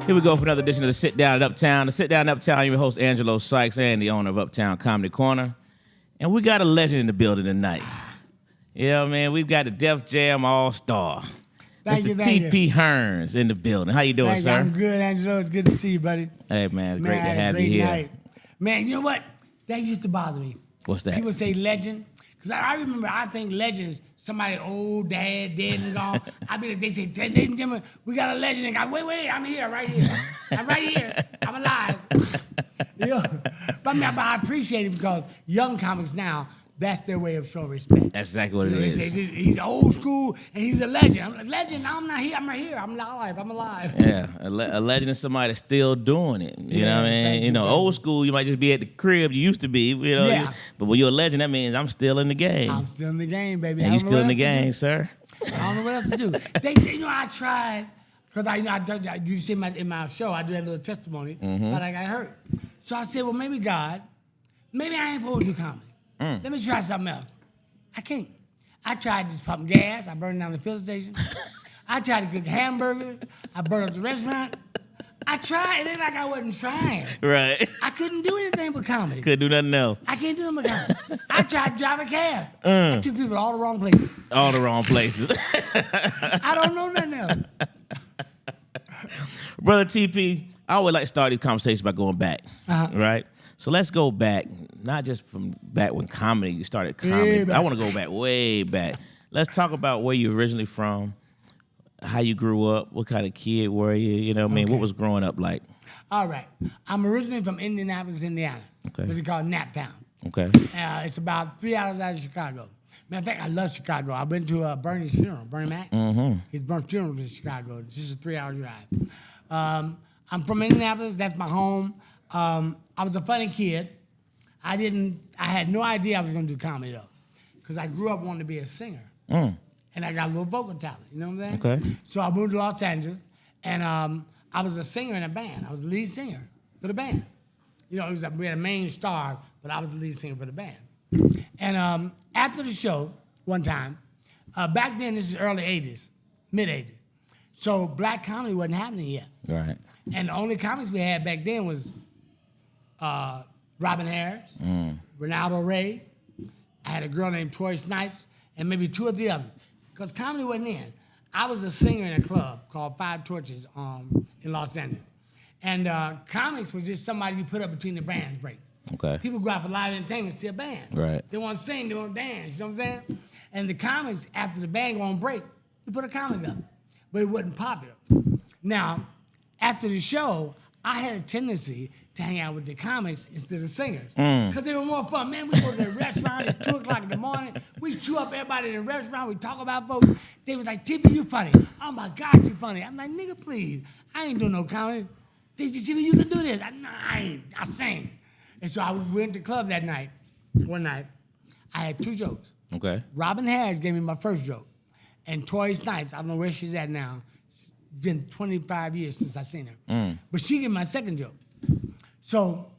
Here we go for another edition of the Sit Down at Uptown. The Sit Down at Uptown, I'm your host, Angelo Sykes, and the owner of Uptown Comedy Corner. And we got a legend in the building tonight. Yeah, man, we've got the Def Jam All-Star. Thank you, TPHearn's in the building. How you doing, sir? I'm good, Angelo. It's good to see you, buddy. Hey, man, it's great to have you here. Night. Man, you know what? That used to bother me. What's that? People say legend. Because I remember, I think legends, somebody old, dead and gone. They say, ladies and gentlemen, we got a legend. And wait, I'm here, right here. I'm right here. I'm alive. You know? But I appreciate it because young comics now, that's their way of showing respect. That's exactly what it is. They say, he's old school and he's a legend. I'm like, legend? I'm not here. I'm right here. I'm alive. I'm alive. Yeah, a legend is somebody that's still doing it. You know what I mean? Old school, you might just be at the crib you used to be. You know. Yeah. But when you're a legend, that means I'm still in the game. I'm still in the game, baby. And you still in the game, sir. I don't know what else to do. I tried because you see in my show, I do that little testimony, but I got hurt. So I said, well, maybe I ain't supposed to do comedy. Let me try something else. I can't. I tried just pumping gas. I burned down the filling station. I tried to cook hamburgers. I burned up the restaurant. I tried. It ain't like I wasn't trying. Right. I couldn't do anything but comedy. Couldn't do nothing else. I can't do nothing but comedy. I tried to drive a cab. I took people to all the wrong places. All the wrong places. I don't know nothing else. Brother TP, I always like to start these conversations by going back, right? So let's go back, not just from back when you started comedy. I want to go back, way back. Let's talk about where you're originally from, how you grew up, what kind of kid were you, you know what I mean? What was growing up like? All right. I'm originally from Indianapolis, Indiana. Okay. Which is called Naptown. Okay. It's about 3 hours out of Chicago. Matter of fact, I love Chicago. I went to Bernie's funeral, Bernie Mac. His funeral was in Chicago. It's just a 3-hour drive. I'm from Indianapolis. That's my home. I was a funny kid. I had no idea I was going to do comedy, though, because I grew up wanting to be a singer. And I got a little vocal talent, you know what I'm saying? Okay. So I moved to Los Angeles, and I was a singer in a band. I was the lead singer for the band. You know, we had a main star, but I was the lead singer for the band. And after the show, one time, back then, this is early 80s, mid-80s, so black comedy wasn't happening yet. Right. And the only comics we had back then was Robin Harris, Ronaldo Ray. I had a girl named Troy Snipes, and maybe 2 or 3 others. Because comedy wasn't in. I was a singer in a club called Five Torches in Los Angeles. And comics was just somebody you put up between the bands break. Okay. People go out for live entertainment, see a band. Right. They want to sing, they want to dance, you know what I'm saying? And the comics, after the band go on break, you put a comic up. But it wasn't popular. Now, after the show, I had a tendency to hang out with the comics instead of singers. Because they were more fun. Man, we go to the restaurant, it's 2 o'clock in the morning. We chew up everybody in the restaurant, we talk about folks. They was like, TP, you funny. Oh my God, you funny. I'm like, nigga, please. I ain't doing no comedy. Did you see me? You can do this. I ain't. I sing. And so I went to the club that night. One night, I had 2 jokes. Okay. Robin Harris gave me my first joke. And Tori Snipes, I don't know where she's at now. It's been 25 years since I seen her. But she gave me my second joke. So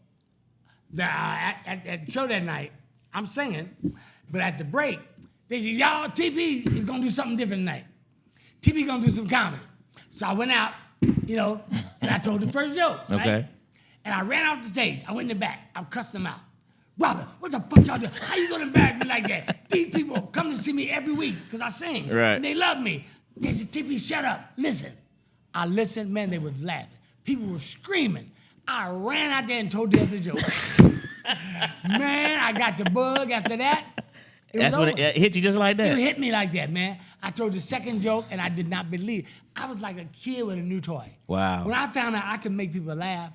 at the show that night, I'm singing, but at the break, they said, y'all, TP is gonna do something different tonight. TP gonna do some comedy. So I went out, you know, and I told the first joke, right? Okay. And I ran off the stage. I went in the back. I cussed them out. Robin, what the fuck y'all doing? How you gonna embarrass me like that? These people come to see me every week because I sing. Right. And they love me. They said, TP, shut up. Listen. I listened, man, they was laughing. People were screaming. I ran out there and told the other joke. Man, I got the bug after that. That's when it hit you just like that? It hit me like that, man. I told the second joke and I did not believe. I was like a kid with a new toy. Wow. When I found out I could make people laugh,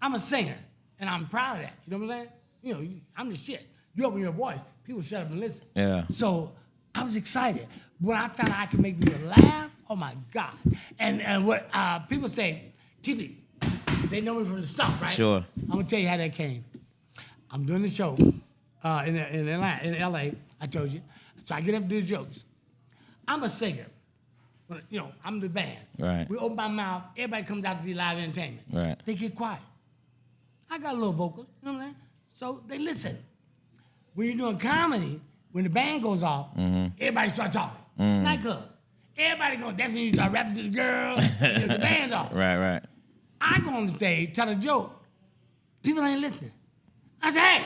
I'm a singer and I'm proud of that. You know what I'm saying? You know, I'm the shit. You open your voice, people shut up and listen. Yeah. So I was excited. When I found out I could make people laugh, oh my God. And what people say, TP, they know me from the stump, right? Sure. I'm gonna tell you how that came. I'm doing the show in LA, I told you. So I get up to do the jokes. I'm a singer. You know, I'm the band. Right. We open my mouth, everybody comes out to see live entertainment. Right. They get quiet. I got a little vocal, you know what I'm saying? So they listen. When you're doing comedy, when the band goes off, everybody start talking. Nightclub. Everybody goes, that's when you start rapping to the girl, the band's off. Right, right. I go on the stage, tell a joke. People ain't listening. I say, hey.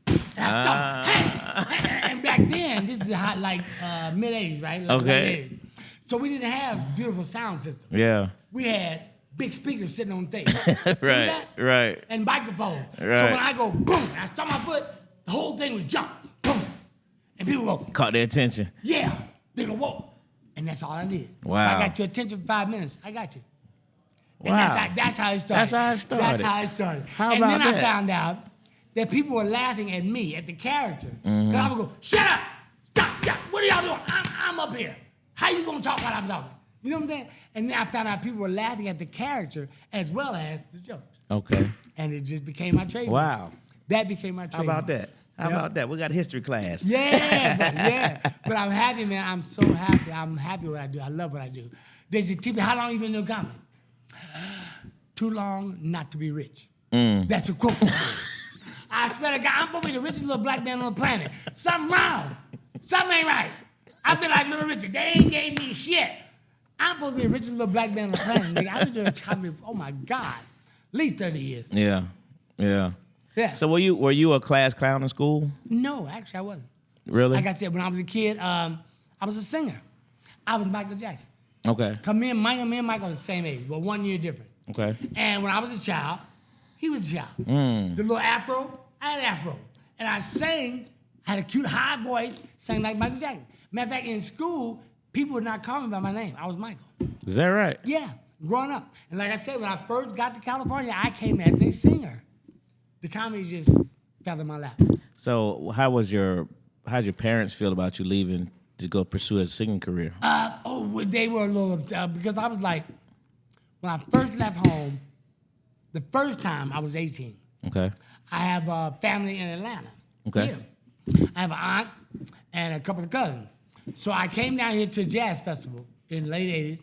And I stop, hey. And back then, this is hot, like mid-80s, right? Like Okay. Late 80s. So we didn't have beautiful sound system. Yeah. We had big speakers sitting on the stage. Right. And microphone. Right. So when I go boom, and I stomp my foot, the whole thing would jump. Boom. And people go, Caught their attention. yeah. They go, whoa. And that's all I did. Wow. I got your attention for 5 minutes. I got you. And Wow. that's how it started. That's how it started. That's how it started. How and about then that? I found out that people were laughing at me, at the character. And I would go, shut up! Stop! Yeah, what are y'all doing? I'm up here. How you gonna talk while I'm talking? You know what I'm saying? And then I found out people were laughing at the character as well as the jokes. Okay. And it just became my trademark. Wow. That became my How trademark. about that? How about that? We got history class. Yeah. But I'm happy, man. I'm so happy. I'm happy what I do. I love what I do. They say, TP, how long you been doing comedy? Too long not to be rich. That's a quote. I swear to God, I'm supposed to be the richest little black man on the planet. Something wrong. Something ain't right. I've been like Little Richard. They ain't gave me shit. I'm supposed to be the richest little black man on the planet. Nigga, I've been doing comedy for, oh my God, at least 30 years. Yeah. Yeah. So were you a class clown in school? No, actually I wasn't. Really? Like I said, when I was a kid, I was a singer. I was Michael Jackson. Okay. Cause me and Michael are the same age, but 1 year different. Okay. And when I was a child, he was a child. The little afro, I had an afro. And I sang, had a cute high voice, sang like Michael Jackson. Matter of fact, in school, people would not call me by my name. I was Michael. Is that right? Yeah, growing up. And like I said, when I first got to California, I came as a singer. The comedy just fell in my lap. So how'd your parents feel about you leaving to go pursue a singing career? They were a little upset because I was like, when I first left home, the first time I was 18. Okay. I have a family in Atlanta. Okay. Here. I have an aunt and a couple of cousins. So I came down here to a jazz festival in the late 80s,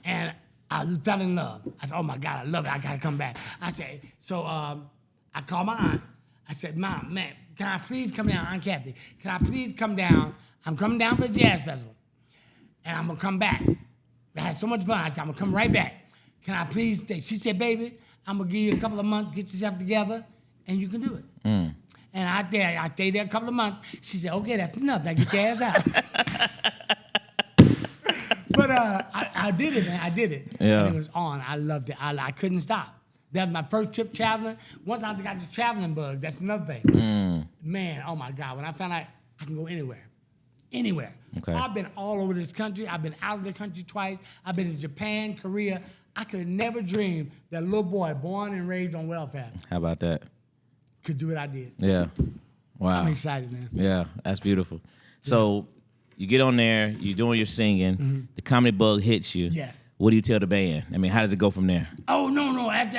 and I fell in love. I said, oh my God, I love it. I got to come back. I said, so I called my aunt. I said, Mom, man, can I please come down? Aunt Kathy, can I please come down? I'm coming down for the jazz festival, and I'm going to come back. I had so much fun. I said, I'm going to come right back. Can I please stay? She said, baby, I'm going to give you a couple of months, get yourself together, and you can do it. And I stayed there a couple of months. She said, okay, that's enough. Now get your ass out. But I did it, man. I did it. Yeah. And it was on. I loved it. I couldn't stop. That was my first trip traveling. Once I got the traveling bug, that's another thing. Man, oh my God. When I found out I can go anywhere. Anywhere. Okay. I've been all over this country. I've been out of the country twice. I've been in Japan, Korea. I could have never dreamed that a little boy born and raised on welfare How about that? could do what I did. Yeah. Wow. I'm excited, man. Yeah, that's beautiful. So you get on there, you're doing your singing, the comedy bug hits you. Yes. What do you tell the band? I mean, how does it go from there? Oh, no. After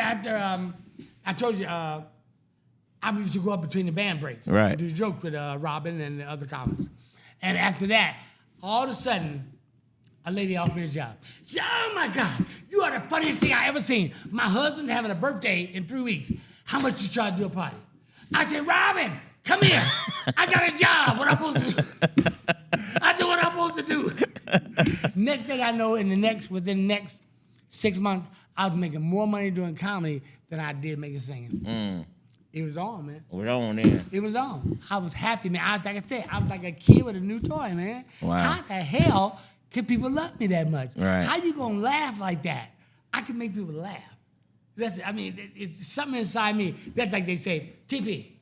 I told you, I used to go up between the band breaks. Right. Do jokes with Robin and the other comics. And after that, all of a sudden, a lady offered me a job. She said, oh my God, you are the funniest thing I ever seen. My husband's having a birthday in 3 weeks. How much you charge to do a party? I said, Robin, come here. I got a job. What I'm supposed to do? I do what I'm supposed to do. Next thing I know, within the next 6 months, I was making more money doing comedy than I did making singing. It was on, man. We're on there. It was on. I was happy, man. Like I said, I was like a kid with a new toy, man. Wow. How the hell can people love me that much? Right. How you gonna laugh like that? I can make people laugh. It's something inside me. That's like they say, TP,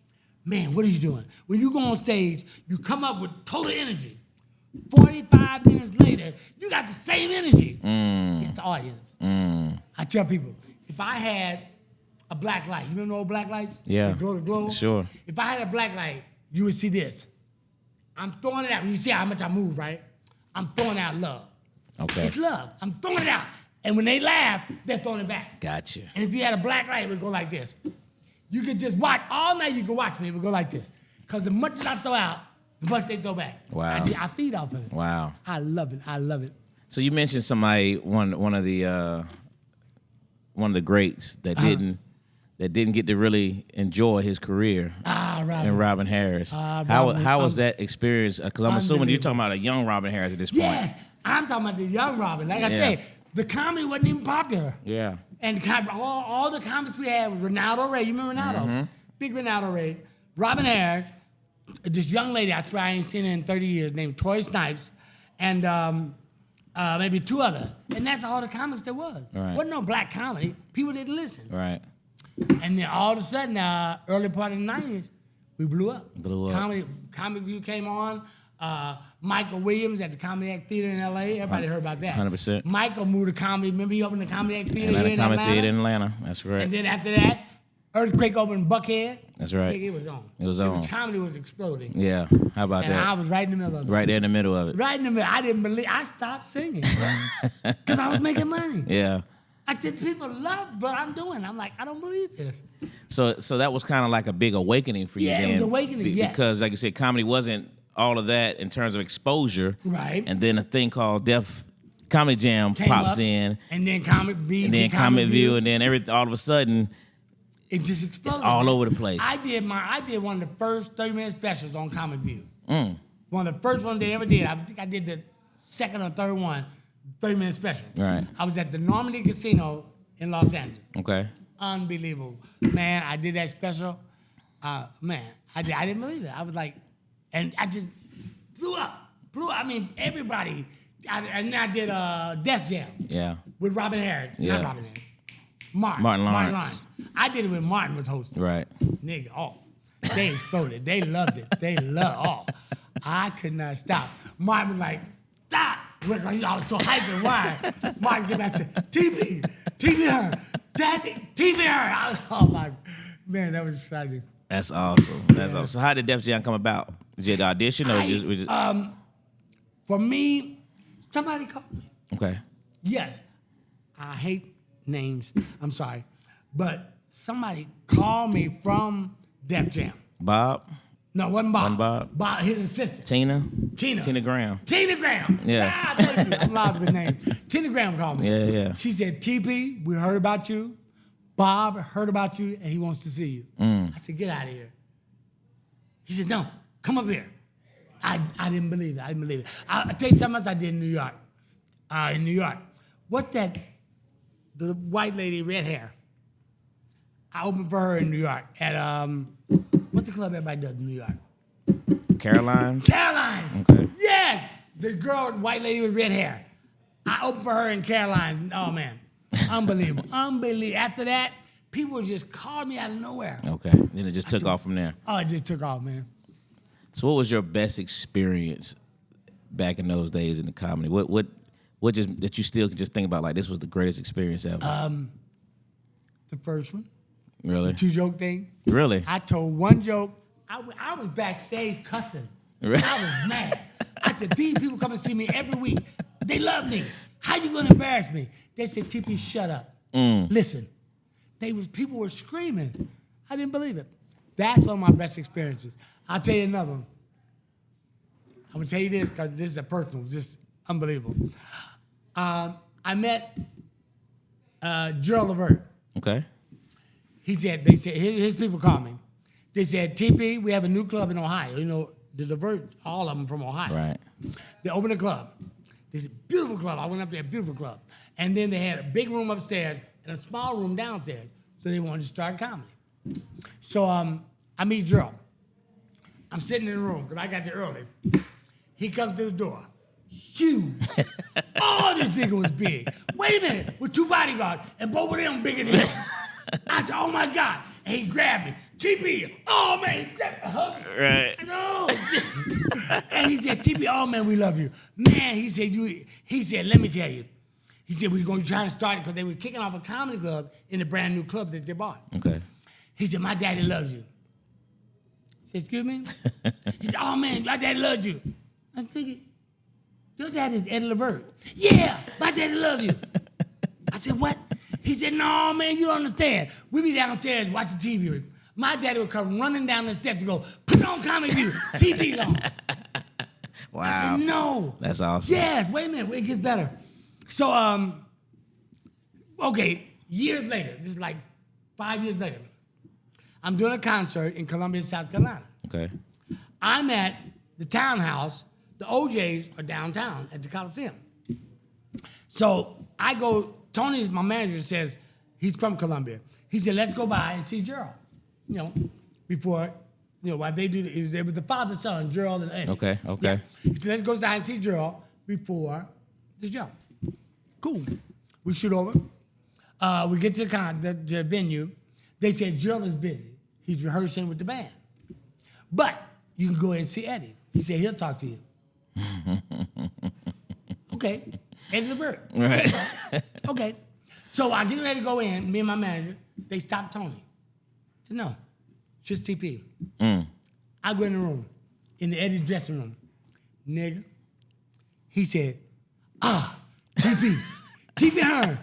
man, what are you doing? When you go on stage, you come up with total energy. 45 minutes later, you got the same energy. It's the audience. I tell people, if I had a black light, you remember old black lights? Yeah. The glow. Sure. If I had a black light, you would see this. I'm throwing it out. You see how much I move, right? I'm throwing out love. Okay. It's love. I'm throwing it out. And when they laugh, they're throwing it back. Gotcha. And if you had a black light, it would go like this. You could just watch. All night you could watch me. It would go like this. Because the much as I throw out, the much they throw back. Wow. I feed off of it. Wow. I love it. I love it. So you mentioned somebody, one of the greats that didn't get to really enjoy his career. Robin. And Robin Harris. How was that experience? Because I'm assuming you're talking about a young Robin Harris at this point. Yes, I'm talking about the young Robin. Like I said, the comedy wasn't even popular. Yeah. And all the comics we had was Ronaldo Ray. You remember Ronaldo? Mm-hmm. Big Ronaldo Ray. Robin Harris. This young lady, I swear I ain't seen her in 30 years, named Toy Snipes. And maybe 2 other. And that's all the comics there was. Right. Wasn't no black comedy. People didn't listen. Right. And then all of a sudden, early part of the 90s, we blew up. Comic View came on. Michael Williams at the Comedy Act Theater in L.A. Everybody heard about that. 100%. Michael moved to comedy. Remember he opened the Comedy Act Theater here in Comedy Atlanta? Theater in Atlanta. That's correct. And then after that, Earthquake opened Buckhead. That's right. It was on. It was on. Comedy was exploding. Yeah. How about and that? I was right in the middle of it. Right there in the middle of it. Right in the middle. I didn't believe. I stopped singing because I was making money. Yeah. I said, people love what I'm doing. I'm like, I don't believe this. So that was kind of like a big awakening for you. Yeah, then, it was awakening, yes. Because like you said, comedy wasn't all of that in terms of exposure. Right. And then a thing called Def Comedy Jam Came pops up, in. And then Comic Comic View, and then all of a sudden, it just exploded. It's all over the place. I did one of the first 30-minute specials on Comic View. One of the first ones they ever did. I think I did the second or third one, 30-minute special. Right. I was at the Normandy Casino in Los Angeles. Okay. Unbelievable. Man, I did that special. Man, I didn't believe it. I was like, and I just blew up. I mean, everybody. And I did Def Jam. Yeah. With Robin Harris. Yeah. Not Robin Harris. Martin Lawrence. I did it when Martin was hosting. Right. Nigga, they exploded. They loved it. I could not stop. Martin was like, stop. I was so hyped. Why? Martin came back and said, TPHearn, TPHearn. I was, oh my, man, that was exciting. That's awesome. That's awesome. So how did Def Jam come about? Did you audition or just? For me, somebody called me. Okay. Yes. I hate names. I'm sorry. But somebody called me from Def Jam. Bob? No, it wasn't Bob. Wasn't Bob? Bob, his assistant. Tina Tina Graham. Graham. Yeah. Ah, thank you. I'm lost with names. Tina Graham called me. Yeah. She said, TP, we heard about you. Bob heard about you, and he wants to see you. I said, get out of here. He said, no, come up here. I didn't believe it. I'll tell you something else I did in New York. What's that? The white lady, red hair. I opened for her in New York at, what's the club everybody does in New York? Caroline's? Okay. Yes! The girl, white lady with red hair. I opened for her in Caroline. Oh, man. Unbelievable. After that, people just called me out of nowhere. Okay. Then it just took off from there. Oh, it just took off, man. So what was your best experience back in those days in the comedy? What just that you still can just think about like this was the greatest experience ever? The first one. Really? The 2-joke thing. Really? I told one joke. I was backstage cussing. Really? I was mad. I said, these people come and see me every week. They love me. How you gonna embarrass me? They said, TP, shut up. Listen. People were screaming. I didn't believe it. That's one of my best experiences. I'll tell you another one. I'm gonna tell you this because this is a personal, just unbelievable. I met Gerald Levert. Okay. They said, his people called me. They said, TP, we have a new club in Ohio. You know, the Levert, all of them from Ohio. Right. They opened a club. This beautiful club. I went up there, beautiful club. And then they had a big room upstairs and a small room downstairs. So they wanted to start comedy. So I meet Gerald. I'm sitting in the room because I got there early. He comes to the door. Huge. Oh, this nigga was big. Wait a minute, with 2 bodyguards, and both of them bigger than him. I said, oh my God. And he grabbed me. TP, oh man, he grabbed me, hugged me. Right. I know. And he said, TP, oh man, we love you. Man, he said, let me tell you. He said, we're going to try to start it because they were kicking off a comedy club in the brand new club that they bought. Okay. He said, my daddy loves you. I said, excuse me? He said, oh man, my daddy loves you. I was thinking, your dad is Ed Levert. Yeah, my daddy loves you. I said, what? He said, no, man, you don't understand. We be downstairs watching TV. My daddy would come running down the steps to go, put on Comedy View, TV's on. Wow. I said, no. That's awesome. Yes, wait a minute, it gets better. So, okay, years later, this is like 5 years later, I'm doing a concert in Columbia, South Carolina. Okay. I'm at the townhouse. The OJs are downtown at the Coliseum. So I go, Tony is my manager, says, he's from Columbia. He said, let's go by and see Gerald. You know, before, you know, while they do, it was the father, son, Gerald and Eddie. Okay. Yeah. He said, let's go by and see Gerald before the show. Cool. We shoot over. We get to the venue. They said, Gerald is busy. He's rehearsing with the band. But you can go ahead and see Eddie. He said, he'll talk to you. Okay. Eddie Levert. Right. Okay. So I get ready to go in, me and my manager, they stopped Tony. I said, no, just TP. I go in the room, in the Eddie's dressing room. Nigga. He said, TP, TPHearn.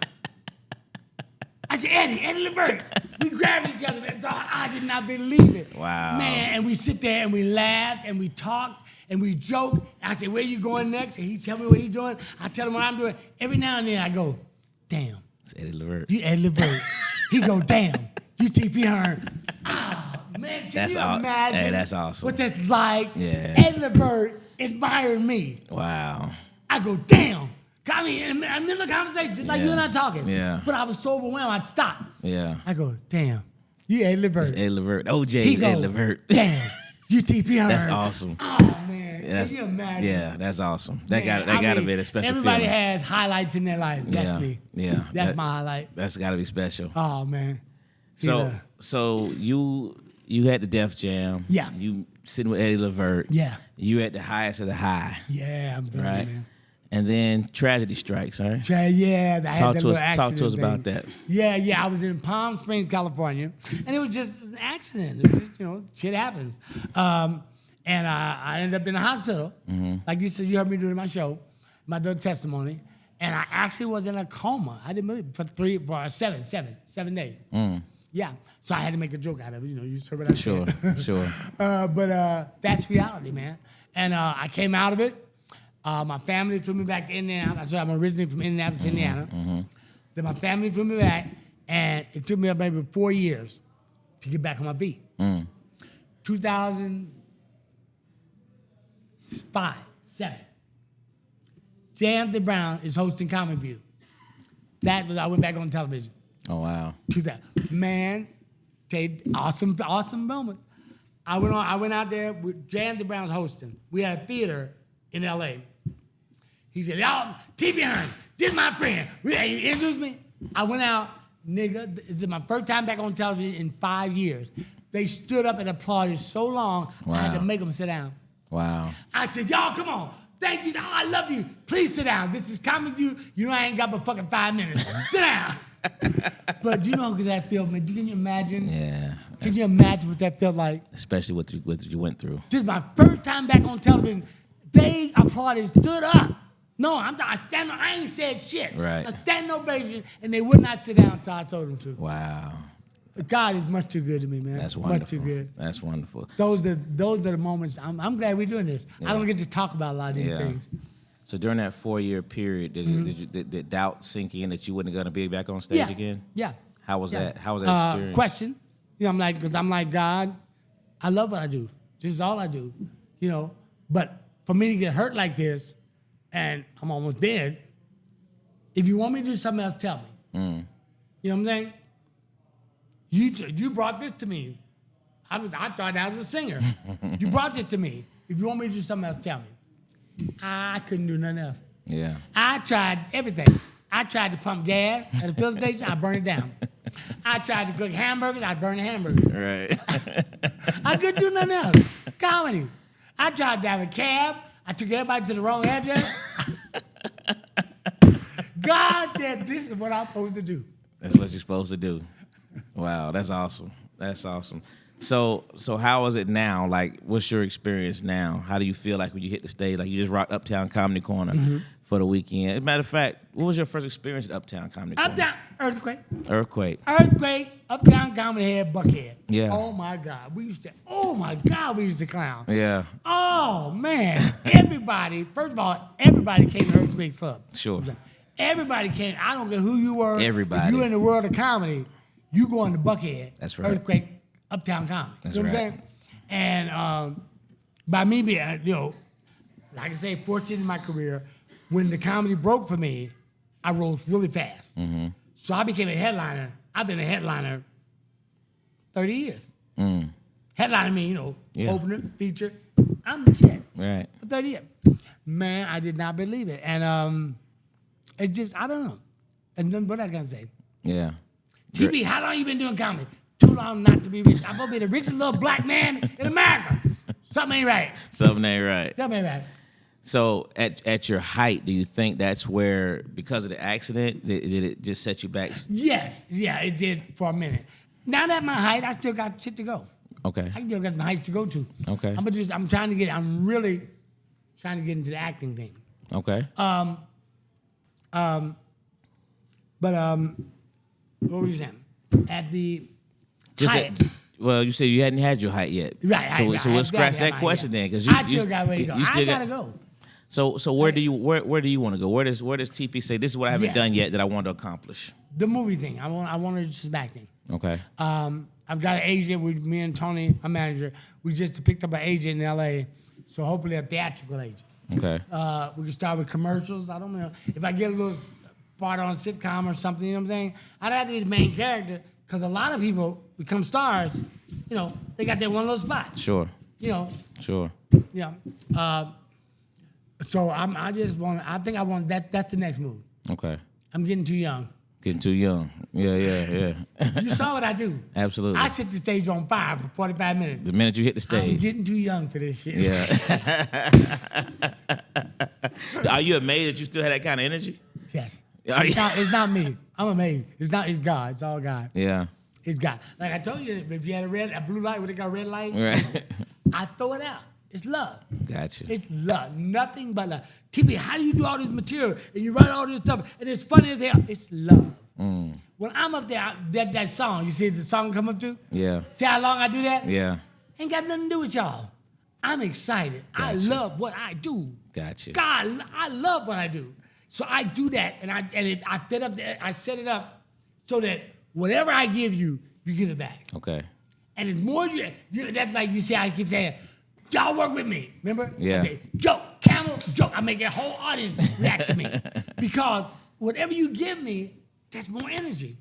I said, Eddie Levert. We grabbed each other. Man. I did not believe it. Wow. Man, and we sit there and we laugh and we talk and we joke. I said, where you going next? And he tell me what he's doing. I tell him what I'm doing. Every now and then I go, damn. It's Eddie Levert. You Eddie Levert. He go, damn. You TPHearn. Oh, man, can you imagine Hey, that's awesome. what that's like? Yeah. Eddie Levert inspired me. Wow. I go, damn. I mean, I'm in the conversation, just like you and I talking. Yeah. But I was so overwhelmed, I stopped. Yeah. I go, damn, you Eddie Levert. It's Eddie Levert. OJ He go, Eddie Levert. damn, you TPHearn. That's awesome. Oh, man. Can you imagine? Yeah, that's awesome. That Man, gotta be a special everybody feeling. has highlights in their life. That's me. Yeah. That's my highlight. That's gotta be special. Oh, man. So you had the Def Jam. Yeah. You sitting with Eddie Levert. Yeah. You at the highest of the high. Yeah, I'm done, Right. man. And then tragedy strikes, right? Yeah, I had that little accident. Talk to us thing. about that. Yeah, I was in Palm Springs, California, and it was just an accident. It was just, shit happens. And I ended up in the hospital. Like you said, you heard me doing my show, my little testimony, and I actually was in a coma. I didn't move for 7 days. Yeah, so I had to make a joke out of it. You heard what I said. Sure. But that's reality, man. And I came out of it. My family flew me back to Indianapolis. I'm originally from Indianapolis, Indiana. Then my family flew me back, and it took me maybe 4 years to get back on my feet. 2005, 7. Anthony Brown is hosting Comedy View. I went back on television. Oh, wow. 2000. Man, awesome moments. I went out there with Anthony Brown's hosting. We had a theater in L.A. He said, y'all, TPHearn, this is my friend. He introduced me. I went out, nigga. This is my first time back on television in 5 years. They stood up and applauded so long, I had to make them sit down. Wow. I said, y'all, come on. Thank you. I love you. Please sit down. This is Comedy View. I ain't got but fucking 5 minutes. Sit down. But you know what that felt, man. Can you imagine? Yeah. Can you imagine what that felt like? Especially what you went through. This is my first time back on television. They applauded, stood up. No, I ain't said shit. Right. I stand ovation, and they would not sit down until I told them to. Wow. God is much too good to me, man. That's wonderful. Much too good. That's wonderful. Those are the moments. I'm glad we're doing this. Yeah. I don't get to talk about a lot of these things. So during that 4-year period, did doubt sink in that you wasn't going to be back on stage again? Yeah. How was that? How was that experience? Question. I'm like, God, I love what I do. This is all I do. But for me to get hurt like this, and I'm almost dead, if you want me to do something else, tell me. You know what I'm saying? You brought this to me. I thought I was a singer. You brought this to me. If you want me to do something else, tell me. I couldn't do nothing else. Yeah. I tried everything. I tried to pump gas at a filling station. I burned it down. I tried to cook hamburgers. I burned the hamburgers. Right. I couldn't do nothing else. Comedy. I tried to have a cab. I took everybody to the wrong address. God said, this is what I'm supposed to do. That's what you're supposed to do. Wow, that's awesome. That's awesome. So how is it now? Like, what's your experience now? How do you feel like when you hit the stage? Like, you just rocked Uptown Comedy Corner for the weekend. As a matter of fact, what was your first experience at Uptown Comedy Corner? Uptown, Earthquake, Uptown Comedy Head, Buckhead. Yeah. Oh my God, we used to clown. Yeah. Oh man, everybody. First of all, everybody came to Earthquake Club. Sure. Everybody came. I don't care who you were. Everybody. If you in the world of comedy, you going to Buckhead. That's right. Earthquake, Uptown Comedy. That's you know right. what I'm saying? And by me being, like I say, fortunate in my career, when the comedy broke for me, I rose really fast. So I became a headliner. I've been a headliner 30 years. Headliner mean, opener, feature. I'm the shit. Right. For 30 years. Man, I did not believe it. And it just, I don't know. And then what I can say? Yeah. TP, how long you been doing comedy? Too long not to be rich. I'm gonna be the richest little black man in America. Something ain't right. Something ain't right. Something ain't right. So at your height, do you think that's where, because of the accident, did it just set you back? Yes. Yeah, it did for a minute. Now that my height, I still got shit to go. Okay. I still got my height to go to. Okay. I'm really trying to get into the acting thing. Okay. What were you saying? At the Just height. Well, you said you hadn't had your height yet. Right. So we'll scratch that question then, because I still got where to go. I gotta go. So where do you want to go? Where does TP say, this is what I haven't done yet that I want to accomplish? The movie thing. I want to just acting. Okay. I've got an agent with me and Tony, my manager. We just picked up an agent in LA, so hopefully a theatrical agent. Okay. We can start with commercials. I don't know if I get a little part on a sitcom or something. You know what I'm saying? I'd have to be the main character, because a lot of people become stars. They got their one little spot. Sure. Sure. Yeah. So I think I want that. That's the next move. Okay. I'm getting too young. Getting too young. Yeah. You saw what I do. Absolutely. I set the stage on fire for 45 minutes. The minute you hit the stage. I'm getting too young for this shit. Yeah. Are you amazed that you still have that kind of energy? Yes. It's not me. I'm amazed. It's God. It's all God. Yeah. It's God. Like I told you, if you had a blue light, would it got a red light? Right. I throw it out. It's love. Gotcha. It's love. Nothing but love. TP, how do you do all this material and you write all this stuff and it's funny as hell? It's love. When I'm up there, that song, you see the song come up to? Yeah. See how long I do that? Yeah. Ain't got nothing to do with y'all. I'm excited. Gotcha. I love what I do. Gotcha. God, I love what I do. So I do that, and I set it up so that whatever I give you, you give it back. Okay. And it's more that's like you see, I keep saying, y'all work with me. Remember? Yeah. I say, joke, camel, joke. I make a whole audience react to me. Because whatever you give me, that's more energy.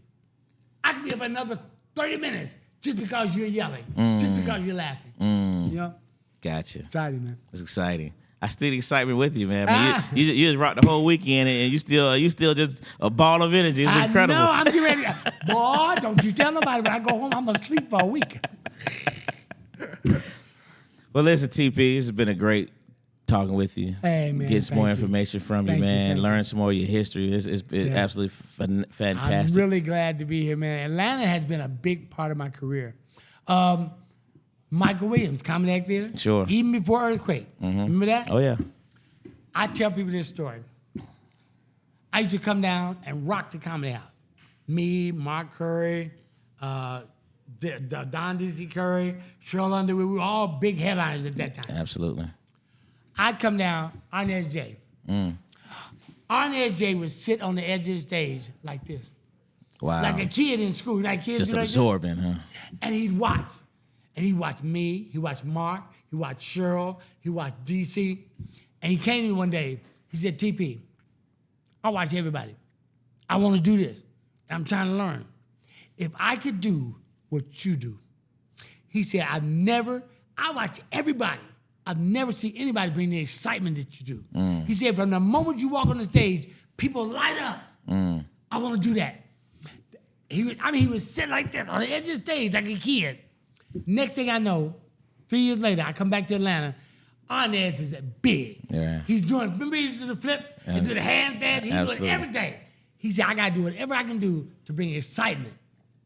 I can be up another 30 minutes just because you're yelling, just because you're laughing. You know? Gotcha. Exciting, man. It's exciting. I see the excitement with you, man. You just rocked the whole weekend, and you still just a ball of energy. It's incredible. I know. I'm getting ready. Boy, don't you tell nobody when I go home, I'm going to sleep for a week. Well, listen, TP, this has been a great talking with you. Hey, man. Get some more information from you, man. Learn some more of your history. It's been absolutely fantastic. I'm really glad to be here, man. Atlanta has been a big part of my career. Michael Williams, Comedy Act Theater. Sure. Even before Earthquake. Remember that? Oh, yeah. I tell people this story. I used to come down and rock the Comedy House. Me, Mark Curry, Don D.C. Curry, Cheryl Underwood, we were all big headliners at that time. Absolutely. I'd come down, Arnez J. Arnez J would sit on the edge of the stage like this. Wow. Like a kid in school. Like kids just do absorbing, like huh? And he'd watch. And he watched me, he watched Mark, he watched Cheryl, he watched DC. And he came to me one day, he said, TP, I watch everybody. I want to do this. And I'm trying to learn. If I could do what you do, he said, I watch everybody. I've never seen anybody bring the excitement that you do. He said, from the moment you walk on the stage, people light up. I want to do that. He would sit like this on the edge of the stage like a kid. Next thing I know, 3 years later, I come back to Atlanta. Arnez is big. Yeah. He's doing, remember he used to do the flips and do the handstand? He's doing everything. He said, I got to do whatever I can do to bring excitement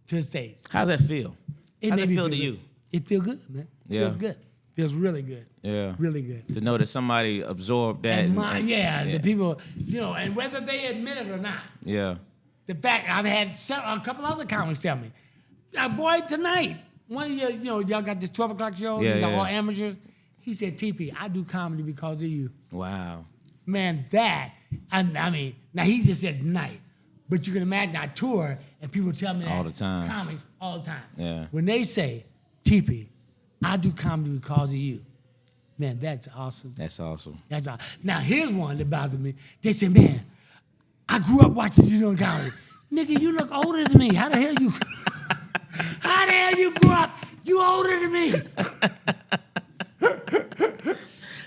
to the stage. How's that feel? How's that feel to you? It feels good, man. It feels good. Feels really good. Yeah. Really good. To know that somebody absorbed that. The people, and whether they admit it or not. Yeah. The fact, I've had a couple other comics tell me, boy, tonight, one of y'all got this 12 o'clock show. These are all amateurs. He said, TP, I do comedy because of you. Wow. Man, now he just said night. But you can imagine I tour and people tell me that. All the time. Comics, all the time. Yeah. When they say, TP, I do comedy because of you. Man, that's awesome. That's awesome. That's awesome. Now, here's one that bothered me. They said, man, I grew up watching you doing comedy. Nigga, you look older than me. How the hell you grew up? You older than me.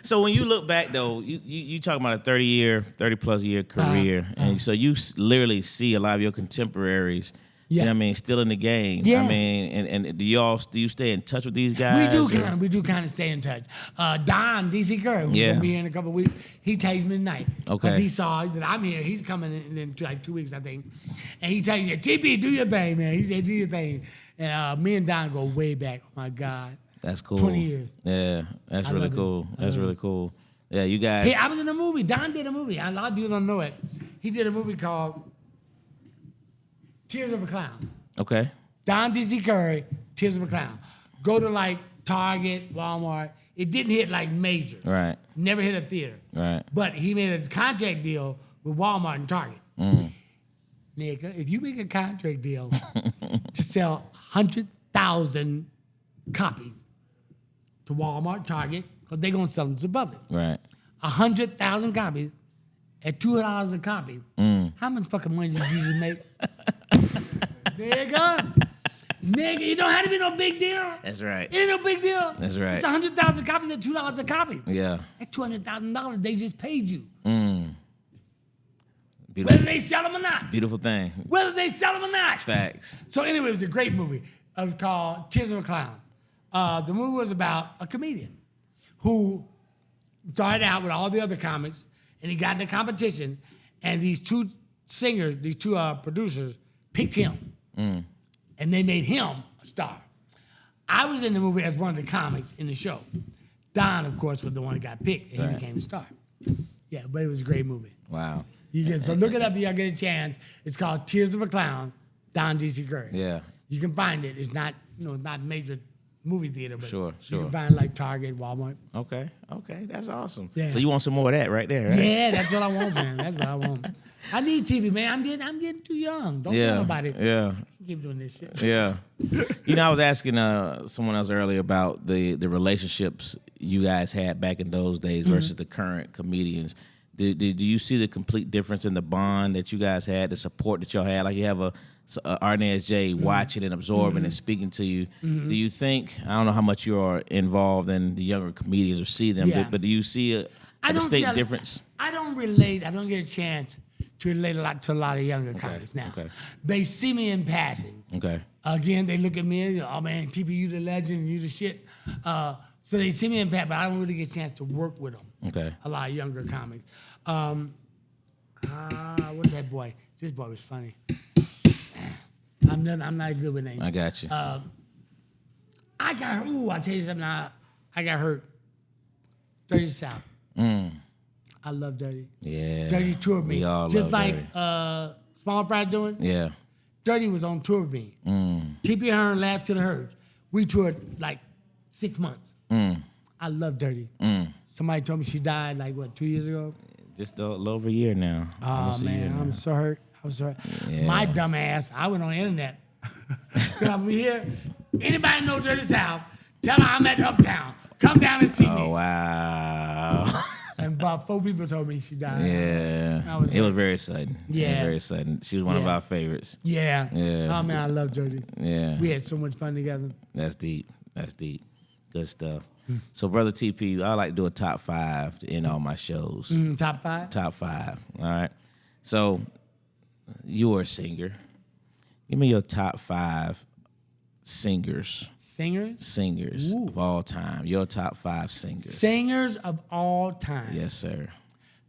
So when you look back though, you talking about a 30+ year career, and so you literally see a lot of your contemporaries. Yeah, you know what I mean, still in the game. Yeah, I mean, and do you stay in touch with these guys? We do kind of stay in touch. Don DC Curry, who's gonna be here in a couple of weeks, he takes me tonight. Okay, because he saw that I'm here. He's coming in like 2 weeks, I think, and he tells you, TP, do your thing, man. He said, do your thing, and me and Don go way back. Oh my God. That's cool. 20 years. Yeah, that's really cool. That's really cool. Yeah, you guys. Hey, I was in a movie. Don did a movie. A lot of people don't know it. He did a movie called Tears of a Clown. Okay. Don DC Curry, Tears of a Clown. Go to like Target, Walmart. It didn't hit like major. Right. Never hit a theater. Right. But he made a contract deal with Walmart and Target. Nigga, if you make a contract deal to sell 100,000 copies to Walmart, Target, because they're going to sell them to the public. Right. 100,000 copies at $2 a copy. How much fucking money did you usually make? Nigga, you don't have to be no big deal. That's right. It ain't no big deal. That's right. It's 100,000 copies at $2 a copy. Yeah. At $200,000, they just paid you. Beautiful. Whether they sell them or not. Beautiful thing. Whether they sell them or not. Facts. So anyway, it was a great movie. It was called Tears of a Clown. The movie was about a comedian who started out with all the other comics, and he got in a competition, and these two singers, these two producers, picked him, and they made him a star. I was in the movie as one of the comics in the show. Don, of course, was the one that got picked, and he became a star. Yeah, but it was a great movie. Wow. So look it up if y'all get a chance. It's called Tears of a Clown, Don DC Curry. Yeah. You can find it. It's not, it's not major movie theater, but sure. you can find it like Target, Walmart. Okay, that's awesome. Yeah. So you want some more of that right there, right? Yeah, that's what I want, man. That's what I want. I need TV, man. I'm getting too young. Don't tell nobody. Yeah. Keep doing this shit. Yeah. I was asking someone else earlier about the relationships you guys had back in those days versus the current comedians. Do you see the complete difference in the bond that you guys had, the support that y'all had? Like you have a Arnaz J watching and absorbing and speaking to you. Do you think, I don't know how much you are involved in the younger comedians or see them, but do you see a distinct difference? I don't relate. I don't get a chance to relate to a lot of younger comics now. Okay. They see me in passing. Okay. Again, they look at me and, oh man, TP, you the legend, you the shit. So they see me in passing, but I don't really get a chance to work with them. Okay. A lot of younger comics. What's that boy? This boy was funny. I'm not good with names. I got you. I'll tell you something. I got hurt. Dirty South. I love Dirty. Yeah. Dirty toured me. We all just love like Dirty. Small Fry doing. Yeah. Dirty was on tour with me. TPHearn, Laugh to the Herbs. We toured like 6 months. I love Dirty. Somebody told me she died like, 2 years ago? Just a little over a year now. Oh, man, I'm so hurt. I was so hurt. Yeah. My dumb ass, I went on the internet. Because I'm here. Anybody know Dirty South, tell her I'm at Uptown. Come down and see me. Oh, wow. And about 4 people told me she died. Yeah. It was very sudden. Yeah. Very sudden. She was one of our favorites. Yeah. Oh, man, I love Dirty. Yeah. We had so much fun together. That's deep. Good stuff. So, Brother TP, I like to do a top 5 to end all my shows. Top 5? Top 5. All right. So, you're a singer. Give me your top 5 singers. Singers of all time. Your top 5 singers. Singers of all time. Yes, sir.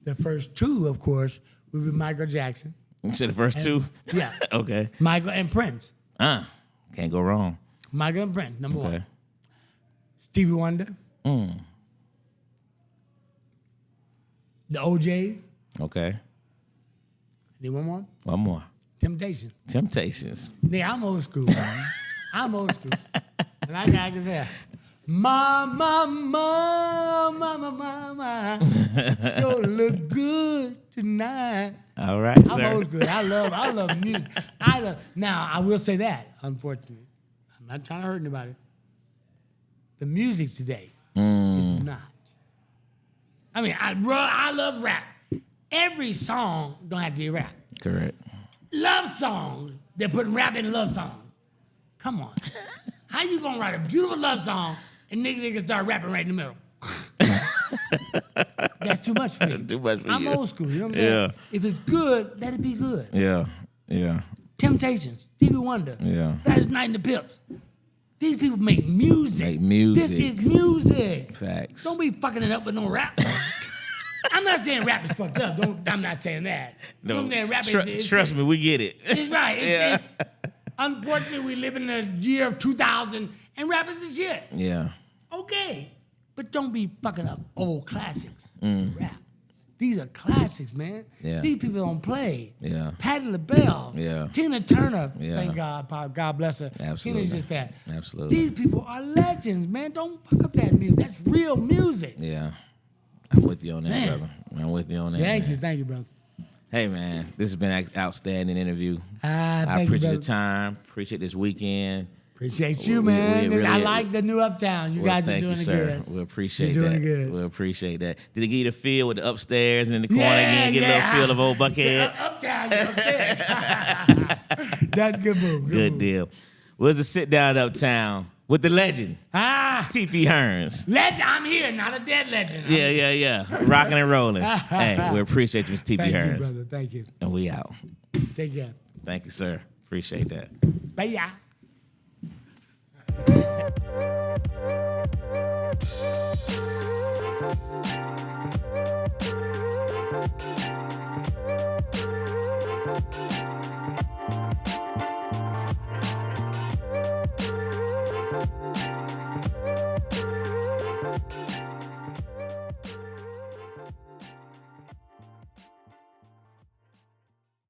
The first 2, of course, would be Michael Jackson. You said the first 2? Yeah. Okay. Michael and Prince. Can't go wrong. Michael and Prince, number 1. Stevie Wonder. The OJs. Okay. Need one more? One more. Temptations. Nigga, I'm old school, man. I'm old school. And I got his hair. Mama, you look good tonight. All right, I'm old school. I love music. Now, I will say that, unfortunately. I'm not trying to hurt anybody. The music today is not. I mean, I love rap. every song don't have to be rap. Correct. Love songs, they're putting rap in love songs. Come on. How you gonna write a beautiful love song and niggas can start rapping right in the middle? That's too much for me. Too much for you. I'm old school, you know what I'm saying? Yeah. If it's good, let it be good. Yeah. Yeah. Temptations, Stevie Wonder, Yeah. Gladys Knight and the Pips. These people make music. Make music. This is music. Facts. Don't be fucking it up with no rap. I'm not saying rap is fucked up. I'm not saying that. No. You know what I'm saying? Rap is trust me, we get it. It's right. Yeah. Unfortunately, we live in the year of 2000 and rap is the shit. Yeah. Okay. But don't be fucking up old classics. Rap. These are classics, man. Yeah. These people don't play. Yeah. Patti LaBelle. Yeah. Tina Turner. Yeah. Thank God. God bless her. Absolutely. Tina's just bad. Absolutely. These people are legends, man. Don't fuck up that music. That's real music. Yeah. I'm with you on that, Man. brother. I'm with you on that. Thank you. man. Thank you, brother. Hey, man, this has been an outstanding interview. I I appreciate you, the time. Appreciate this weekend. Appreciate you, We man. really- I like the new Uptown. You guys are thank doing you, it sir. good. We appreciate You're that. doing good. We appreciate that. Did it give you the feel with the upstairs and in the corner again? Get a little feel of old Buckhead? Uptown, you're upstairs. That's a good move. Good move. deal. Where's the sit down uptown with the legend, TPHearn? Legend, I'm here, not a dead legend. Yeah. Rocking and rolling. Hey, we appreciate you, Mr. Thank you, TPHearn. brother. Thank you. And we out. Take care. Thank you, sir. Appreciate that. Bye.